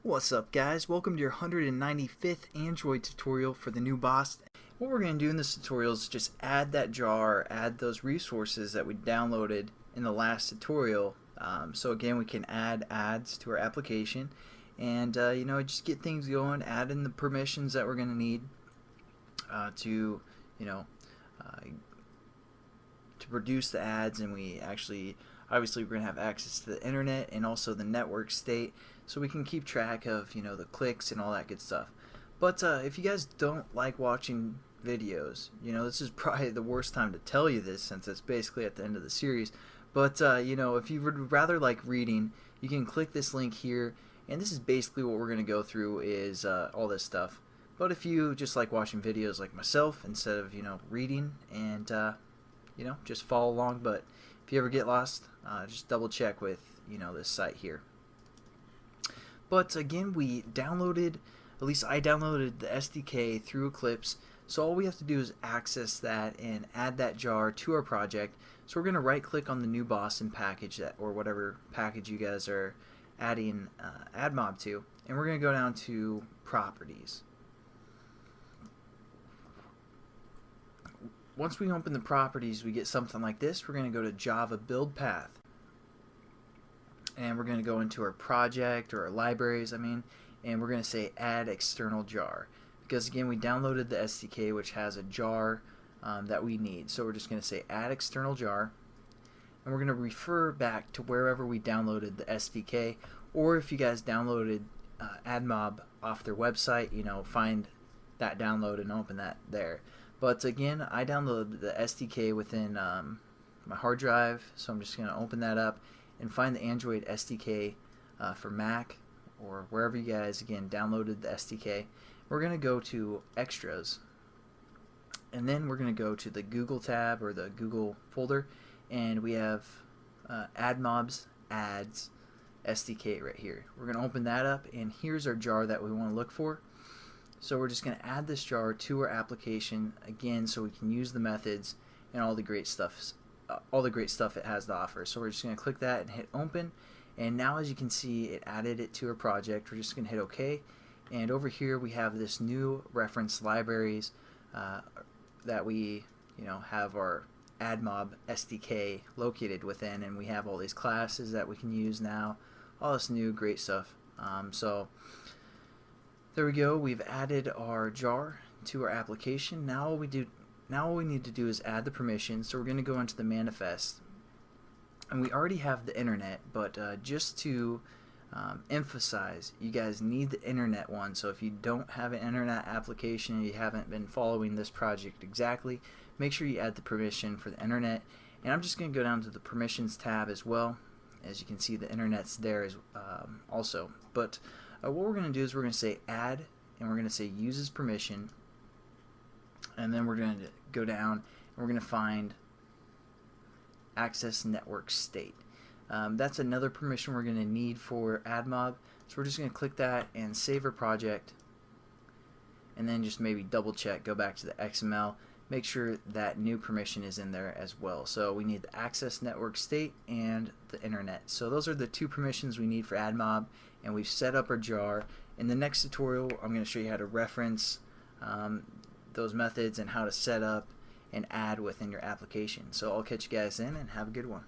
What's up guys, welcome to your 195th Android tutorial for the new boss. What we're going to do in this tutorial is just add that jar, add those resources that we downloaded in the last tutorial. So again, we can add ads to our application and just get things going, add in the permissions that we're going to need to produce the ads, and we obviously we're going to have access to the internet and also the network state, so we can keep track of the clicks and all that good stuff. But if you guys don't like watching videos, this is probably the worst time to tell you this, since it's basically at the end of the series. But if you would rather like reading, you can click this link here, and this is basically what we're going to go through is all this stuff. But if you just like watching videos like myself instead of reading and just follow along, but if you ever get lost, just double check with this site here. But again, we downloaded, at least I downloaded the SDK through Eclipse, so all we have to do is access that and add that jar to our project. So we're going to right click on the new boss and package that, or whatever package you guys are adding AdMob to, and we're going to go down to properties. Once we open the properties, we get something like this. We're going to go to Java build path, and we're going to go into our project, or our libraries and we're going to say add external jar, because again we downloaded the SDK which has a jar that we need. So we're just going to say add external jar, and we're going to refer back to wherever we downloaded the SDK, or if you guys downloaded AdMob off their website, find that download and open that there. But again, I downloaded the SDK within my hard drive, so I'm just going to open that up and find the Android SDK for Mac, or wherever you guys again downloaded the SDK. We're going to go to extras, and then we're going to go to the Google tab, or the Google folder, and we have AdMob's ads SDK right here. We're going to open that up, and here's our jar that we want to look for. So we're just going to add this jar to our application again, so we can use the methods and all the great stuff it has to offer. So we're just going to click that and hit open, and now as you can see, it added it to our project. We're just going to hit OK, and over here we have this new reference libraries that we have our AdMob SDK located within, and we have all these classes that we can use now, all this new great stuff. So there we go. We've added our jar to our application. Now all we need to do is add the permissions. So we're going to go into the manifest, and we already have the internet, but just to emphasize, you guys need the internet one. So if you don't have an internet application and you haven't been following this project exactly, make sure you add the permission for the internet. And I'm just going to go down to the permissions tab as well. As you can see, the internet's there as also. But what we're going to do is we're going to say add, and we're going to say uses permission, and then we're going to go down and we're going to find access network state. That's another permission we're going to need for AdMob, so we're just going to click that and save our project, and then just maybe double check, go back to the XML, make sure that new permission is in there as well. So we need the access network state and the internet. So those are the two permissions we need for AdMob, and we've set up our jar. In the next tutorial, I'm going to show you how to reference those methods and how to set up and add within your application. So I'll catch you guys then, and have a good one.